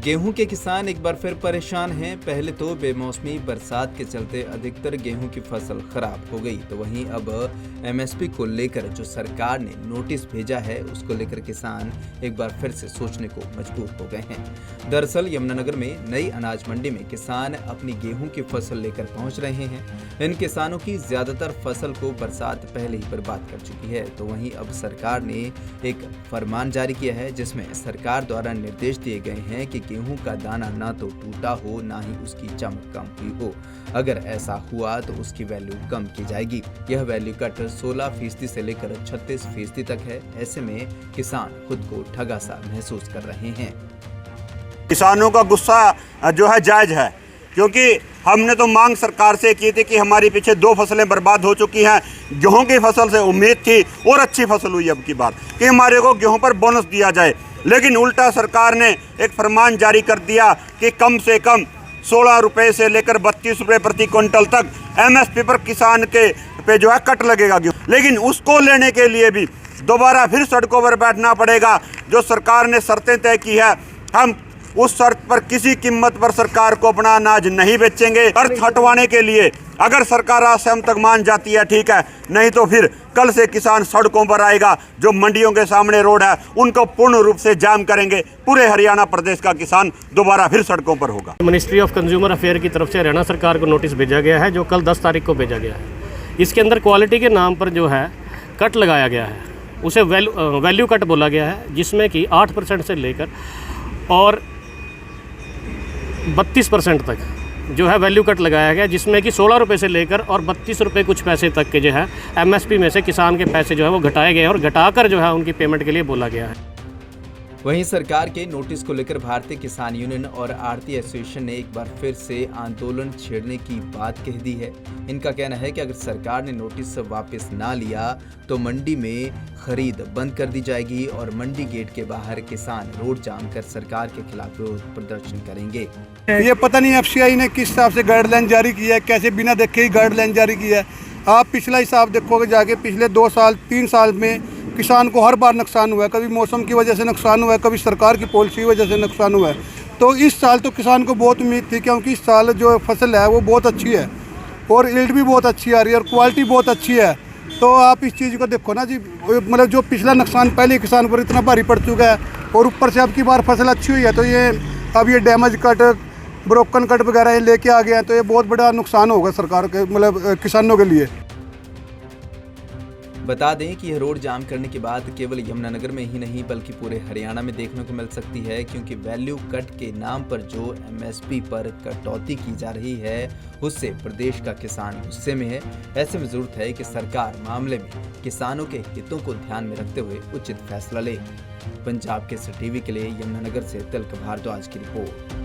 गेहूं के किसान एक बार फिर परेशान हैं। पहले तो बेमौसमी बरसात के चलते अधिकतर गेहूं की फसल खराब हो गई, तो वहीं अब एमएसपी को लेकर जो सरकार ने नोटिस भेजा है उसको लेकर किसान एक बार फिर से सोचने को मजबूर हो गए हैं। दरअसल यमुनानगर में नई अनाज मंडी में किसान अपनी गेहूं की फसल लेकर पहुंच रहे हैं। इन किसानों की ज्यादातर फसल को बरसात पहले ही बर्बाद कर चुकी है, तो वहीं अब सरकार ने एक फरमान जारी किया है जिसमें सरकार द्वारा निर्देश दिए गए हैं कि गेहूं का दाना ना तो टूटा हो ना ही उसकी चमक कम हुई हो। अगर ऐसा हुआ तो उसकी वैल्यू कम की जाएगी। यह वैल्यू कट 16% से लेकर 36% तक है। ऐसे में किसान खुद को ठगा सा महसूस कर रहे हैं। किसानों का गुस्सा जो है जायज है, क्योंकि हमने तो मांग सरकार से की थी कि हमारी पीछे 2 फसलें बर्बाद हो चुकी हैं। गेहूं की फसल से उम्मीद थी और अच्छी फसल हुई अब की बार कि हमारे को गेहूं पर बोनस दिया जाए, लेकिन उल्टा सरकार ने एक फरमान जारी कर दिया कि कम से कम 16 रुपये से लेकर 32 रुपये प्रति क्विंटल तक एमएसपी पर किसान के पे जो है कट लगेगा गेहूं। लेकिन उसको लेने के लिए भी दोबारा फिर सड़कों पर बैठना पड़ेगा। जो सरकार ने शर्तें तय की है, हम उस शर्त पर किसी कीमत पर सरकार को अपना अनाज नहीं बेचेंगे। अर्थ हटवाने के लिए अगर सरकार आज से हम तक मान जाती है ठीक है, नहीं तो फिर कल से किसान सड़कों पर आएगा। जो मंडियों के सामने रोड है उनको पूर्ण रूप से जाम करेंगे। पूरे हरियाणा प्रदेश का किसान दोबारा फिर सड़कों पर होगा। मिनिस्ट्री ऑफ कंज्यूमर अफेयर की तरफ से हरियाणा सरकार को नोटिस भेजा गया है, जो कल 10 तारीख को भेजा गया है। इसके अंदर क्वालिटी के नाम पर जो है कट लगाया गया है, उसे वैल्यू कट बोला गया है, जिसमें कि 8% से लेकर और 32% तक जो है वैल्यू कट लगाया गया, जिसमें कि 16 रुपये से लेकर और 32 रुपये कुछ पैसे तक के जो है एमएसपी में से किसान के पैसे जो है वो घटाए गए और घटाकर जो है उनकी पेमेंट के लिए बोला गया है। वहीं सरकार के नोटिस को लेकर भारतीय किसान यूनियन और आढ़ती एसोसिएशन ने एक बार फिर से आंदोलन छेड़ने की बात कह दी है। इनका कहना है कि अगर सरकार ने नोटिस वापस ना लिया तो मंडी में खरीद बंद कर दी जाएगी और मंडी गेट के बाहर किसान रोड जाम कर सरकार के खिलाफ विरोध प्रदर्शन करेंगे। ये पता नहीं एफसीआई ने किस हिसाब से गाइडलाइन जारी की है, कैसे बिना देखे ही गाइडलाइन जारी की है। आप पिछला हिसाब देखोगे जाके, पिछले 2 साल 3 साल में किसान को हर बार नुकसान हुआ है। कभी मौसम की वजह से नुकसान हुआ है, कभी सरकार की पॉलिसी की वजह से नुकसान हुआ है। तो इस साल तो किसान को बहुत उम्मीद थी, क्योंकि इस साल जो फसल है वो बहुत अच्छी है और यील्ड भी बहुत अच्छी आ रही है और क्वालिटी बहुत अच्छी है। तो आप इस चीज़ को देखो ना जी, मतलब जो पिछला नुकसान पहले किसान पर इतना भारी पड़ चुका है और ऊपर से अब की बार फसल अच्छी हुई है, तो ये अब ये डैमेज कट, ब्रोकन कट वगैरह ये लेके आ गए हैं, तो ये बहुत बड़ा नुकसान होगा सरकार के, मतलब किसानों के लिए। बता दें कि यह रोड जाम करने के बाद केवल यमुनानगर में ही नहीं बल्कि पूरे हरियाणा में देखने को मिल सकती है, क्योंकि वैल्यू कट के नाम पर जो एमएसपी पर कटौती की जा रही है उससे प्रदेश का किसान गुस्से में है। ऐसे में जरूरत है कि सरकार मामले में किसानों के हितों को ध्यान में रखते हुए उचित फैसला ले। पंजाब केसरी टीवी के लिए यमुनानगर से तिलक भारद्वाज की रिपोर्ट।